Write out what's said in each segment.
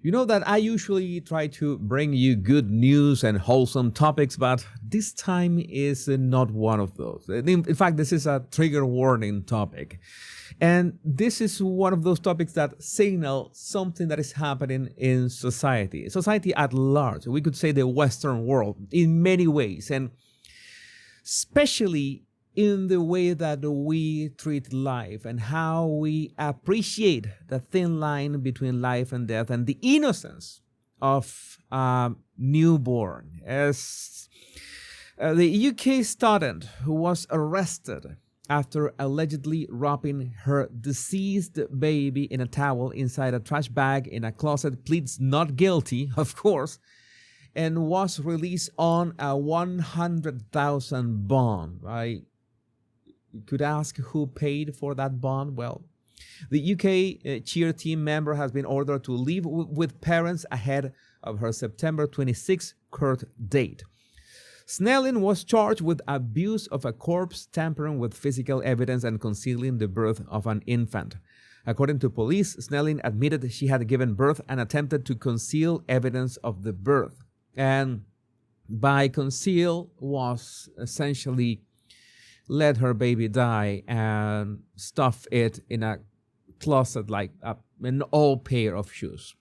You know that I usually try to bring you good news and wholesome topics, but this time is not one of those. In fact, this is a trigger warning topic. And this is one of those topics that signal something that is happening in society at large. We could say the Western world in many ways, and especially in the way that we treat life and how we appreciate the thin line between life and death and the innocence of a newborn. As the UK student who was arrested after allegedly wrapping her deceased baby in a towel inside a trash bag in a closet pleads not guilty, of course, and was released on a 100,000 bond. You could ask who paid for that bond. Well, the UK cheer team member has been ordered to leave with parents ahead of her September 26 court date. Snelling was charged with abuse of a corpse, tampering with physical evidence, and concealing the birth of an infant. According to police, Snelling admitted she had given birth and attempted to conceal evidence of the birth. And by conceal was essentially let her baby die and stuff it in a closet like an old pair of shoes.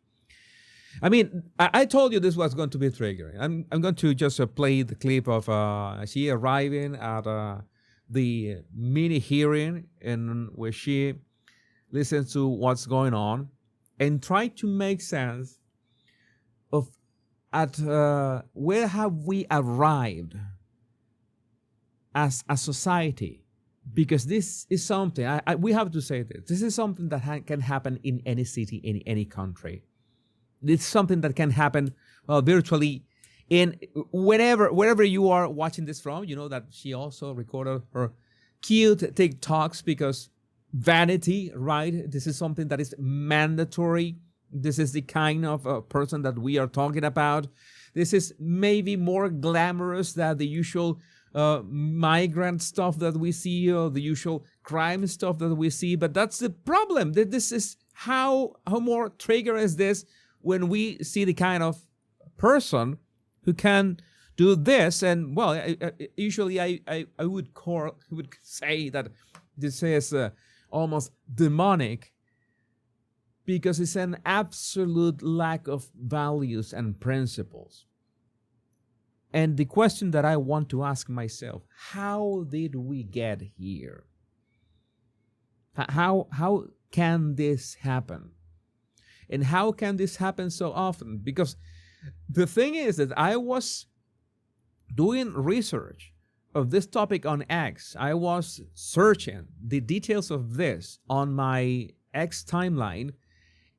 I mean, I told you this was going to be triggering. I'm going to just play the clip of she arriving at the mini hearing in which she listens to what's going on and try to make sense of where have we arrived as a society, because this is something, we have to say this. This is something that can happen in any city, in any country. It's something that can happen virtually in wherever you are watching this from. You know that she also recorded her cute TikToks because vanity, right? This is something that is mandatory. This is the kind of person that we are talking about. This is maybe more glamorous than the usual migrant stuff that we see, or the usual crime stuff that we see. But that's the problem. This is how more trigger is this when we see the kind of person who can do this. And well, usually I would say that this is almost demonic, because it's an absolute lack of values and principles. And the question that I want to ask myself, how did we get here? How can this happen? And how can this happen so often? Because the thing is that I was doing research of this topic on X. I was searching the details of this on my X timeline,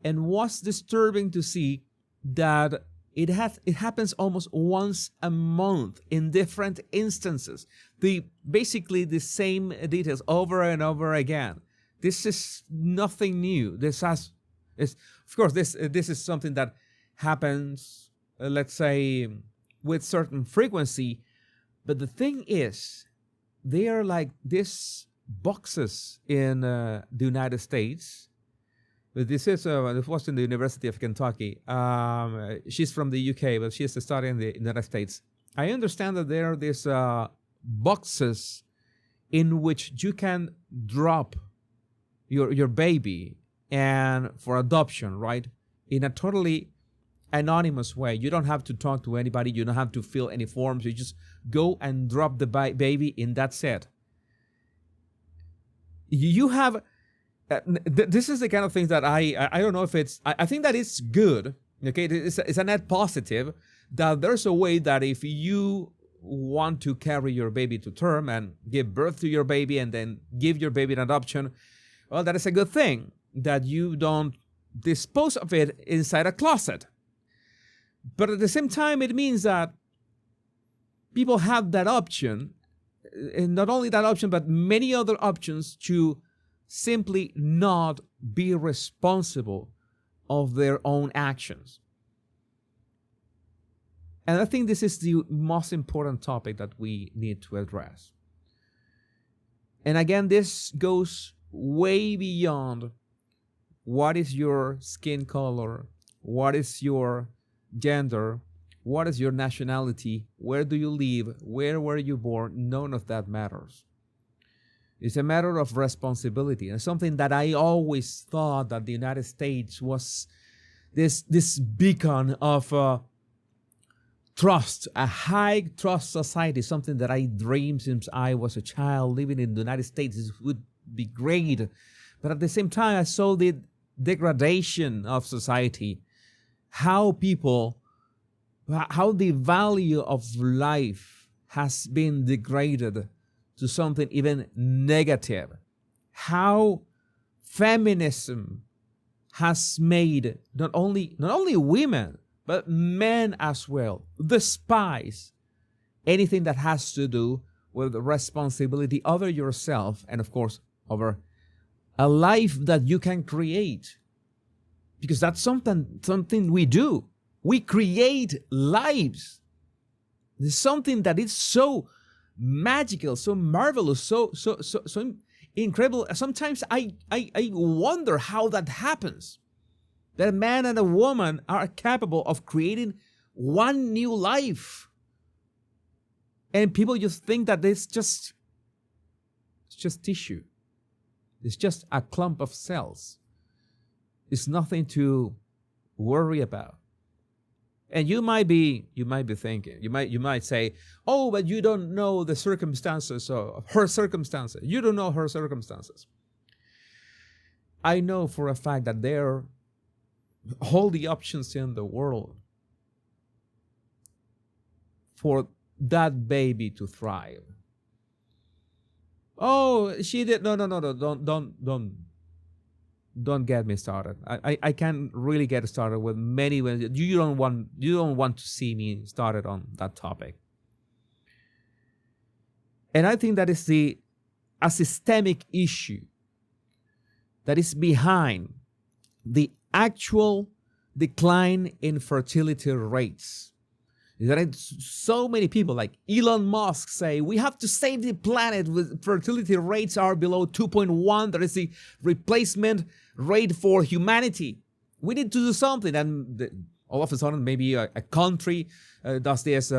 and was disturbing to see that it happens almost once a month in different instances. Basically the same details over and over again. This is nothing new. Of course, this is something that happens, let's say, with certain frequency. But the thing is, they are like these boxes in the United States. This was in the University of Kentucky. She's from the UK, but she's studying in the United States. I understand that there are these boxes in which you can drop your baby and for adoption, right? In a totally anonymous way. You don't have to talk to anybody. You don't have to fill any forms. You just go and drop the baby in that set. You have... this is the kind of things that I don't know if it's... I think that it's good. Okay, it's a net positive that there's a way that if you want to carry your baby to term and give birth to your baby and then give your baby an adoption, well, that is a good thing, that you don't dispose of it inside a closet. But at the same time, it means that people have that option, and not only that option, but many other options to simply not be responsible of their own actions. And I think this is the most important topic that we need to address. And again, this goes way beyond what is your skin color, what is your gender, what is your nationality, where do you live, where were you born, none of that matters. It's a matter of responsibility, and something that I always thought that the United States was this beacon of trust, a high trust society, something that I dreamed since I was a child. Living in the United States would be great. But at the same time, I saw the degradation of society, how the value of life has been degraded to something even negative, how feminism has made not only women, but men as well despise anything that has to do with the responsibility over yourself and, of course, over a life that you can create. Because that's something we do. We create lives. There's something that is so magical, so marvelous, so incredible. Sometimes I wonder how that happens. That a man and a woman are capable of creating one new life. And people just think that it's just tissue. It's just a clump of cells. It's nothing to worry about. And you might be thinking, you might say, oh, but you don't know the circumstances of her circumstances. You don't know her circumstances. I know for a fact that there are all the options in the world for that baby to thrive. Oh, she did. No, don't get me started. I can't really get started with many. You don't want to see me started on that topic. And I think that is a systemic issue that is behind the actual decline in fertility rates. That so many people like Elon Musk say we have to save the planet with fertility rates are below 2.1. That is the replacement rate for humanity. We need to do something. And all of a sudden, maybe a country does this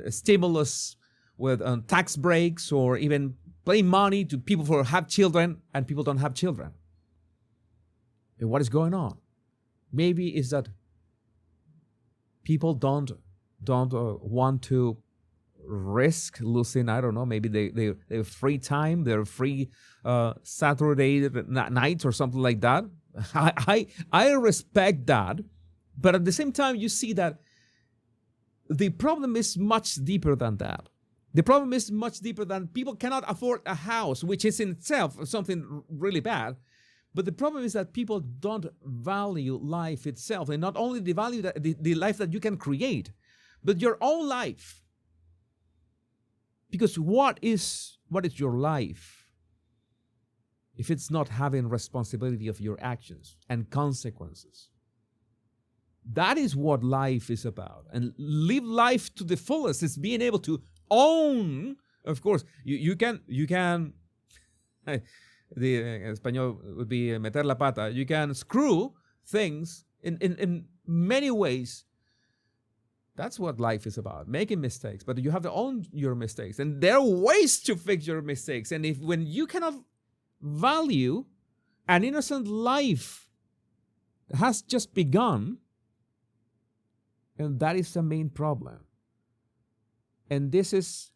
stimulus with tax breaks or even paying money to people who have children, and people don't have children. And what is going on? Maybe it's that people don't want to risk losing, I don't know, maybe their free time, their free Saturday nights or something like that. I respect that, but at the same time, you see that the problem is much deeper than that. The problem is much deeper than people cannot afford a house, which is in itself something really bad. But the problem is that people don't value life itself, and not only the value that the life that you can create, but your own life. Because what is your life if it's not having responsibility of your actions and consequences? That is what life is about. And live life to the fullest is being able to own. Of course, you can the español would be meter la pata. You can screw things in many ways. That's what life is about, making mistakes. But you have to own your mistakes. And there are ways to fix your mistakes. And when you cannot value an innocent life that has just begun, and that is the main problem. And this is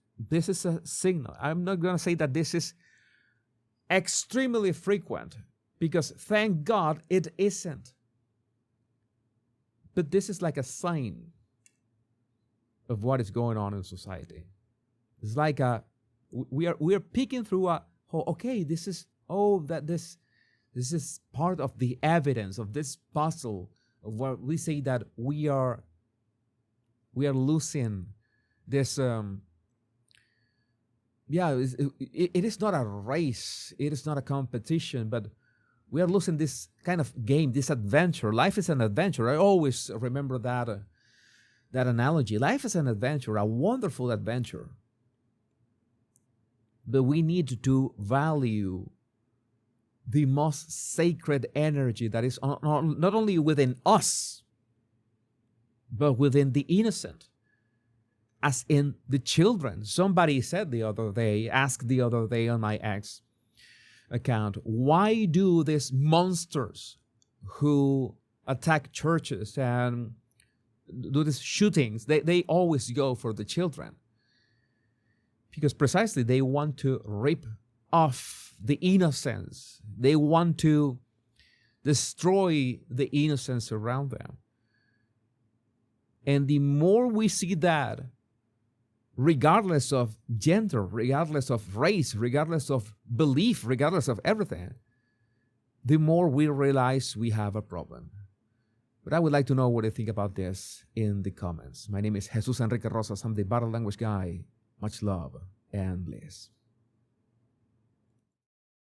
a signal. I'm not going to say that this is extremely frequent, because thank God it isn't. But this is like a sign of what is going on in society. It's like we are peeking through this is part of the evidence of this puzzle of what we say that we are losing this. It is not a race. It is not a competition, but we are losing this kind of game, this adventure. Life is an adventure. I always remember that analogy. Life is an adventure, a wonderful adventure. But we need to value the most sacred energy that is not only within us, but within the innocent, as in the children. Somebody said the other day, asked the other day on my X account, why do these monsters who attack churches and do these shootings, they always go for the children? Because precisely they want to rip off the innocence. They want to destroy the innocence around them. And the more we see that, regardless of gender, regardless of race, regardless of belief, regardless of everything, the more we realize we have a problem. But I would like to know what you think about this in the comments. My name is Jesus Enrique Rosas. I'm the Battle Language Guy. Much love and bliss.